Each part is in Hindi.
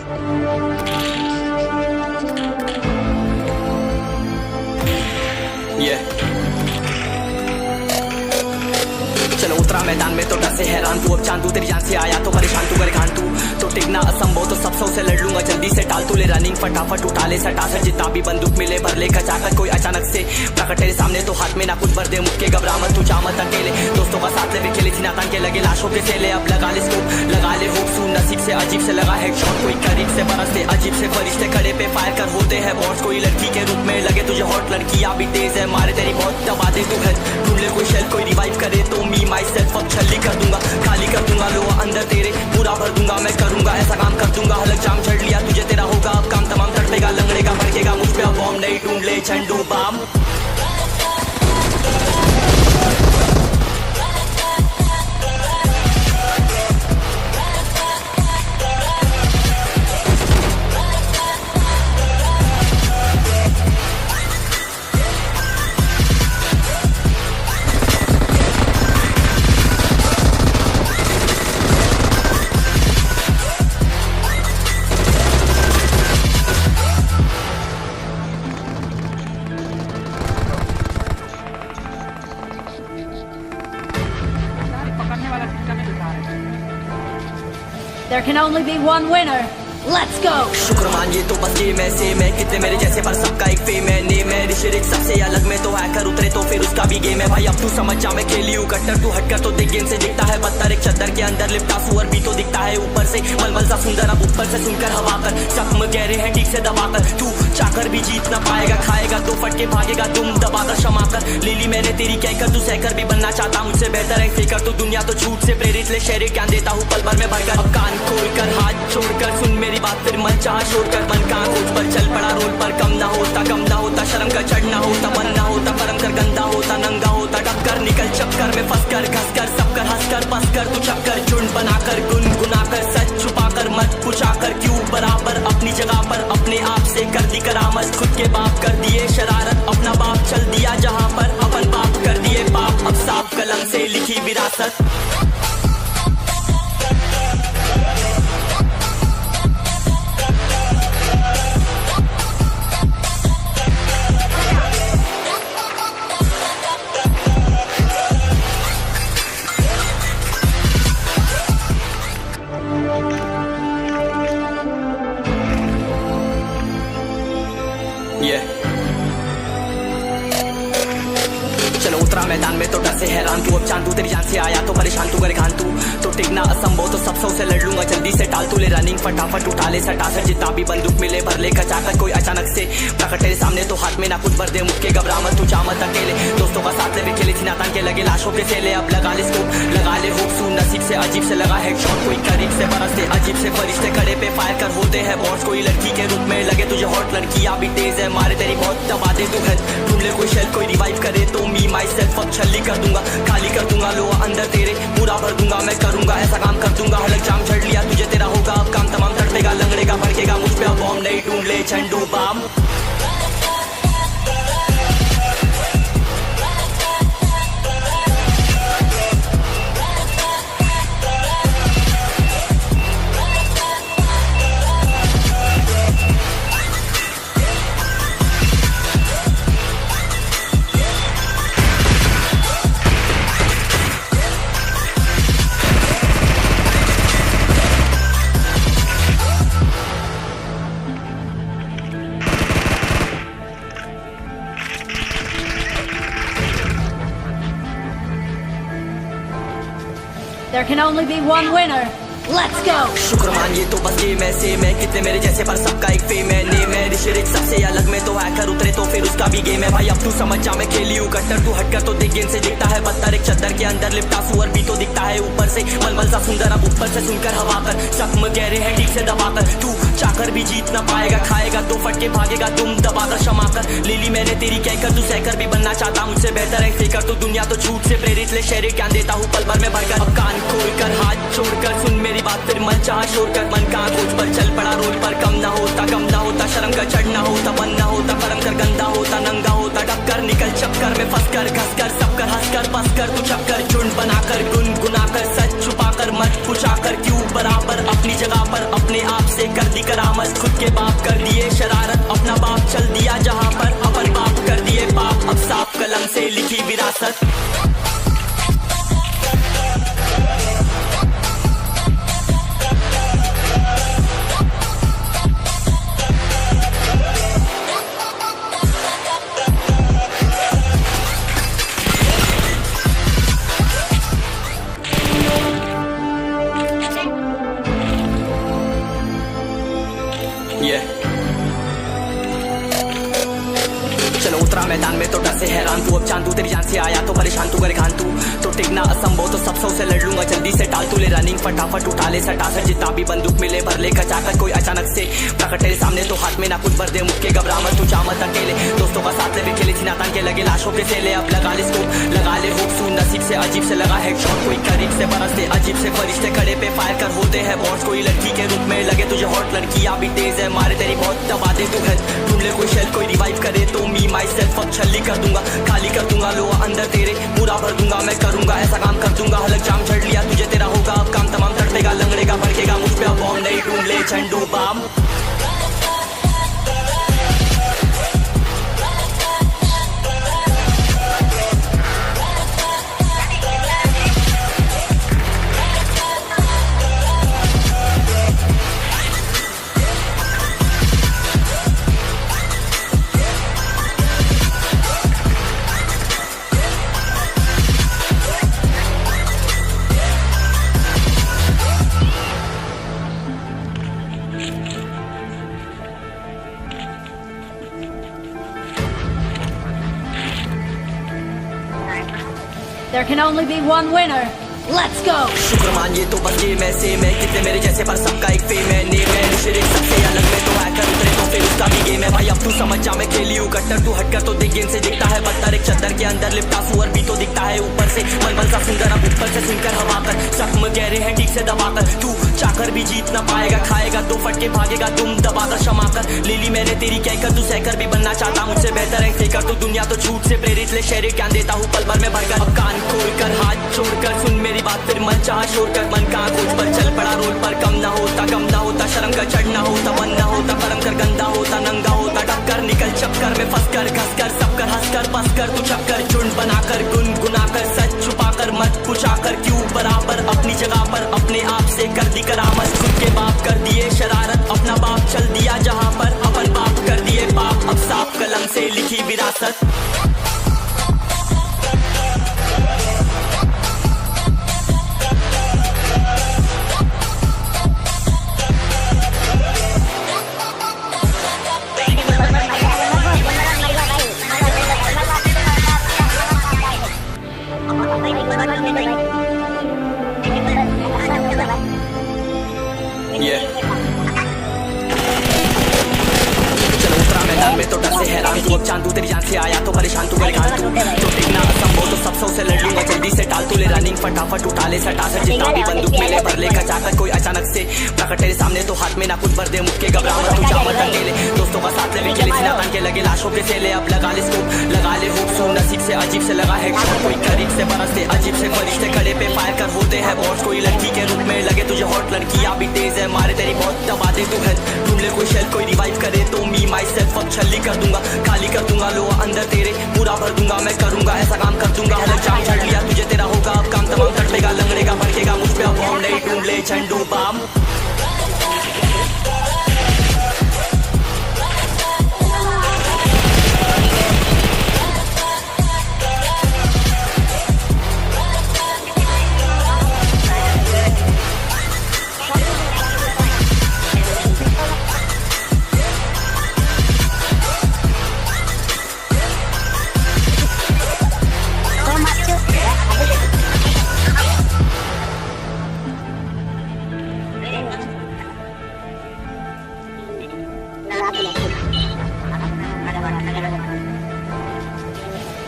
ये चलो उतरा मैदान में तो डर से हैरान तू, अब चांदू तेरी जान से आया तो परेशान तू कर घान तू, तो टिकना असंभव तो सब सौ से लड़ लूंगा जल्दी से टाल तू ले रनिंग फटाफट उठा ले सटा से जितना भी बंदूक मिले भर ले खचाकर कोई अचानक से प्रकट तेरे सामने तो हाथ में ना कुछ भर दे मुक्के घबरा मत तू जा मत अकेले दोस्तों का साथ ले खेले थी नातान के लगे लाशों के सेले अब लगा ले स्कोप लगा ले होप सुन नसीब से अजीब से लगा हेडशॉट कोई करीब से बरसते अजीब से फरिश्ते खड़े पे फायर कर होते हैं बॉस कोई लड़की के रूप में लगे तुझे हॉट लड़कियां भी तेज है मारे तेरी बहुत दबा दे तू है ढूंढ ले कोई शेल कोई रिवाइव करे तो मी माई सेल्फ अब छल्ली कर दूंगा खाली कर दूंगा लो अंदर तेरे पूरा भर दूंगा मैं करूंगा ऐसा काम कर दूंगा हलक जाम चढ़ लिया तुझे तेरा होगा अब काम तमाम तड़पेगा लंगड़ेगा भड़केगा मुझ पे अब बॉम्ब नहीं ढूंढ ले झंडू balm There can only be one winner. Let's go. शुक्र मानिए तो बस ये मैं से मैं कितने मेरे जैसे पर सबका एक फेम है ने मैं शिरिक सबसे अलग में तो हैकर उतरे तो फिर उसका भी गेम है भाई अब तू समझ जा मैं खेली हूँ कट्टर तू हटकर तो देख गेम से दिखता है पत्थर एक चद्दर के अंदर लिपटा सुअर भी तो दिखता है ऊपर से मलमल सा सुंदर अब ऊपर से सुनकर हवा कर जख्म गहरे हैं ठीक से दबाकर तू चाकर भी जीत ना पाएगा खाएगा तो फटके भागेगा तुम दबाकर क्षमा कर ले ली मैंने तेरी कहकर तू सहकर भी बनना चाहता मुझसे बेहतर है फेकर तो दुनिया तो झूठ से प्रेरित ले शेरे ज्ञान देता हूँ पल भर में भरकर अब कान खोलकर हाथ छोड़कर सुन मेरी बात फिर मन चाह छोड़कर मन कहाँ खोज पर चल पड़ा रोड पर कम ना होता शर्म का चढ़ना होता मन ना होता परम कर गंदा होता नंगा होता टक्कर निकल चक्कर में फंस कर घस कर सब कर हंस कर बस कर तू चक्कर झुंड बनाकर गुनगुनाकर सच छुपाकर मत पूछाकर क्यों बराबर अपनी जगह पर अपने आप से कर दी करामत खुद के बाप कर दिए शरारत अपना बाप चल दिया जहाँ पर अपन बाप कर दिए बाप अब साफ कलम से लिखी विरासत चलो उतरा मैदान में तो डर से हैरान तू अब चांदू तेरी जान से आया तो परेशान तू कर घान तू तो टिकना असंभव तो सब सौ से लड़ लूंगा जल्दी से टाल तू ले रनिंग फटाफट उठा ले सटा से जितना भी बंदूक मिले भर ले खचाकर कोई अचानक से प्रकट तेरे सामने तो हाथ में ना कुछ भर दे मुक्के घबरा मत तू जा मत अकेले दोस्तों का साथ ले खेले थी नातान के लगे लाशों के सेले अब लगा ले स्कोप लगा ले होप सुन नसीब से अजीब से लगा हेडशॉट कोई करीब से बरसते अजीब से फरिश्ते खड़े पे फायर कर होते हैं बॉस कोई लड़की के रूप में लगे तुझे हॉट लड़कियां भी तेज है मारे तेरी बहुत दबा दे तू है ढूंढ ले कोई शेल कोई रिवाइव करे तो मी माई सेल्फ अब छल्ली कर दूंगा खाली कर दूंगा लो अंदर तेरे पूरा भर दूंगा मैं करूंगा ऐसा काम कर दूंगा हलक जाम चढ़ लिया तुझे तेरा होगा अब काम तमाम तड़पेगा लंगड़ेगा भड़केगा मुझ पे अब बॉम्ब नहीं ढूंढ ले झंडू balm There can only be one winner. Let's go. शुक्र मानिए तो बस ये मैं से मैं कितने मेरे जैसे पर सबका एक फेम है ने मैं शिरिक सबसे अलग में तो हैकर उतरे तो फिर उसका भी गेम है भाई अब तू समझ जा मैं खेली हूँ कट्टर तू हटकर तो देख गेम से दिखता है पत्थर एक चद्दर के अंदर लिपटा सुअर भी तो दिखता है ऊपर से मलमल सा सुंदर अब ऊपर से सुनकर हवा कर जख्म गहरे हैं ठीक से दबाकर तू चाकर भी जीत ना पाएगा खाएगा तो फटके भागेगा तुम दबाकर क्षमा कर ले ली मैंने तेरी कहकर तू सहकर भी बनना चाहता मुझसे बेहतर है फेकर तो दुनिया तो झूठ से प्रेरित ले शेरे ज्ञान देता हूँ पल भर में भरकर अब कान खोलकर हाथ छोड़कर सुन मेरी बात फिर मन चाह छोड़कर मन कहाँ खोज पर चल पड़ा रोड पर कम ना होता शर्म का चढ़ना होता मन ना होता परम कर गंदा होता नंगा होता टक्कर निकल चक्कर में फंस कर घस कर सब कर हंस कर बस कर तू चक्कर झुंड बनाकर गुनगुनाकर सच छुपाकर मत पूछाकर क्यों बराबर अपनी जगह पर अपने आप से कर दी करा ये चलो उतरा मैदान में तो डर से हैरान तू, अब चांद तू तेरी जान से आया तो परेशान तू, करे खान तू तो टिकना असंभव, तो सब से लड़ लूंगा जल्दी से टाल तू, ले रनिंग फटाफट उठा ले सटासट, जितना भी बंदूक मिले भर ले कचाकर, कोई अचानक से प्रकट तेरे सामने तो हाथ में ना कुछ भर दे मुक्के, घबरा मत तू जा मत अकेले, दोस्तों का साथ ले भी खेले सीना तान के लगे लाशों के सेले, अब लगा ले स्कोप लगा ले हुक सू, नसीब से अजीब से लगा हेडशॉट, कोई करीब से बरसते अजीब से फरिश्ते खड़े पे फायर कर होते हैं बॉस, कोई लड़की के रूप में लगे तुझे हॉट, लड़कियां भी तेज है मारे तेरी बहुत दबा दे तू घर, ढूंढ ले कोई शेल कोई रिवाइव करे तो मी माई सेल्फ अब छल्ली कर दूंगा, खाली कर दूंगा लोहा अंदर तेरे पूरा भर दूंगा, मैं करूंगा ऐसा काम कर दूंगा, हलक जाम छड़ लिया तुझे तेरा होगा अब काम तमाम, तड़पेगा लंगड़ेगा भड़केगा मुझ पे अब बॉम्ब नहीं, ढूंढ ले झंडू balm. There can only be one winner. Let's go! शुक्र मानिए तो बस ये मैं सेम है, कितने मेरे जैसे पर सबका एक फेम है, नेम है शिरिक सबसे अलग में तो हैकर उतरे तो फिर उसका भी गेम है भाई, अब तू समझ जा मैं खेली हूँ कट्टर, तू हटकर तो देख गेम से दिखता है पत्थर, एक चद्दर के अंदर लिपटा सुअर भी तो दिखता है ऊपर से, मलमल सा सुंदर अब ऊपर से सुनकर हवा कर, जख्म गहरे हैं ठीक से दबाकर, तू चाकर भी जीत ना पाएगा, खाएगा दो फटके भागेगा तुम दबाकर क्षमाकर, ले ली मैंने तेरी कहकर तू सहकर भी बनना चाहता मुझसे बेहतर है फेकर, तू दुनिया तो झूठ से प्रेरित ले शेरे क्या देता हूँ पल भर में भरकर, अब कान खोलकर हाथ छोड़कर सुन मेरी बात फिर मन चाह शोर कर, मन कहाँ खोज पर चल पड़ा रोड पर, कम ना होता शर्म का चढ़ना होता मन ना होता कर्म कर गंदा होता नंगा होता, टक्कर निकल चक्कर में फंस कर घस कर सब कर हंस कर बस कर तू चक्कर झुंड बनाकर गुनगुनाकर सच छुपाकर मत पुछाकर क्यों बराबर अपनी जगह पर अपने आप से कर दी करामत, खुद के बाप कर दिए शरारत, अपना बाप चल दिया जहाँ पर अपन बाप कर दिए बाप, अब साफ कलम से लिखी विरासत। चलो उतरा मैदान में तो डर से हैरान तू, अब चांद तू तेरी जान से आया तो परेशान तू, करे खान तू तो टिकना असंभव, तो सब से लड़ लूंगा जल्दी से टाल तू, ले रनिंग फटाफट उठा ले सटासट, जितना भी बंदूक मिले भर ले कचाकर, कोई अचानक से प्रकट तेरे सामने तो हाथ में ना कुछ भर दे मुक्के, घबरा मत तू जा मत अकेले, दोस्तों का साथ ले भी खेले सीना तान के लगे लाशों के सेले, अब लगा ले स्कोप लगा ले हुक सू, नसीब से अजीब से लगा हेडशॉट, कोई करीब से बरसते अजीब से फरिश्ते खड़े पे फायर कर होते हैं बॉस, कोई लड़की के रूप में लगे तुझे हॉट, लड़कियां भी तेज है मारे तेरी बहुत दबा दे तू हेल्थ, ढूंढ ले कोई शेल कोई रिवाइव करे तो मी माई सेल्फ अब छल्ली कर दूंगा, खाली कर दूंगा लोहा अंदर तेरे पूरा भर दूंगा, मैं करूंगा ऐसा काम कर दूंगा, हलक जाम छड़ लिया तुझे तेरा होगा अब काम तमाम, तड़पेगा लंगड़ेगा भड़केगा मुझ पे अब बॉम्ब नहीं, ढूंढ ले झंडू balm.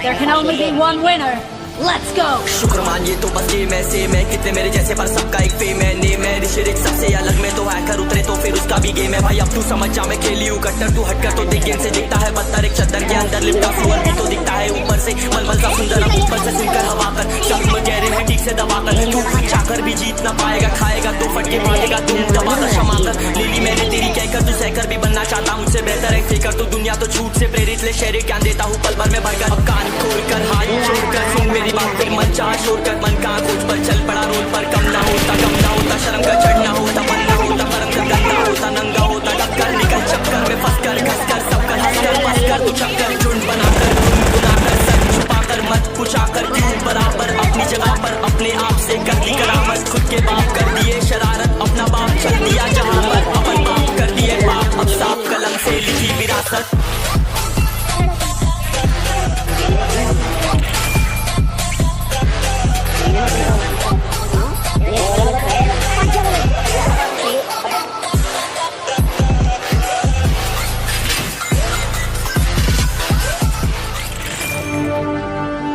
There can only be one winner. Let's go! शुक्र मानिए तो बस ये मैं सेम है, कितने मेरे जैसे पर सबका एक फेम है, नेम है शिरिक सबसे अलग में तो हैकर उतरे तो फिर उसका भी गेम है भाई, अब तू समझ जा मैं खेली हूँ कट्टर, तू हटकर तो देख गेम से दिखता है पत्थर, एक चद्दर के अंदर लिपटा सुअर भी तो दिखता है ऊपर से, मलमल सा सुंदर अब ऊपर से सुनकर हवा कर, जख्म गहरे हैं ठीक से दबाकर, तू चाकर भी जीत ना पाएगा, खाएगा दो फटके भागेगा तुम दबाकर क्षमाकर, ले ली मैंने तेरी कहकर तू सहकर भी बनना चाहता मुझसे बेहतर है फेकर, तू दुनिया तो झूठ से प्रेरित ले शेरे क्या देता हूँ पल भर में भरकर, अब कान खोलकर हाथ छोड़कर सुन मेरी बात फिर मन चाह शोर कर, मन कहाँ खोज पर चल पड़ा रोड पर, कम ना होता शर्म का चढ़ना होता मन ना होता कर्म का गंदा होता नंगा होता, टक्कर निकल चक्कर में फंस कर घस कर सब कर हंस कर बस कर तू चक्कर झुंड बनाकर गुनगुनाकर सच छुपाकर मत पुछाकर क्यों बराबर अपनी जगह पर अपने आप से कर दी करामत, खुद के बाप कर दिए शरारत, अपना बाप चल दिया जहाँ पर अपन बाप कर दिए बाप, अब सट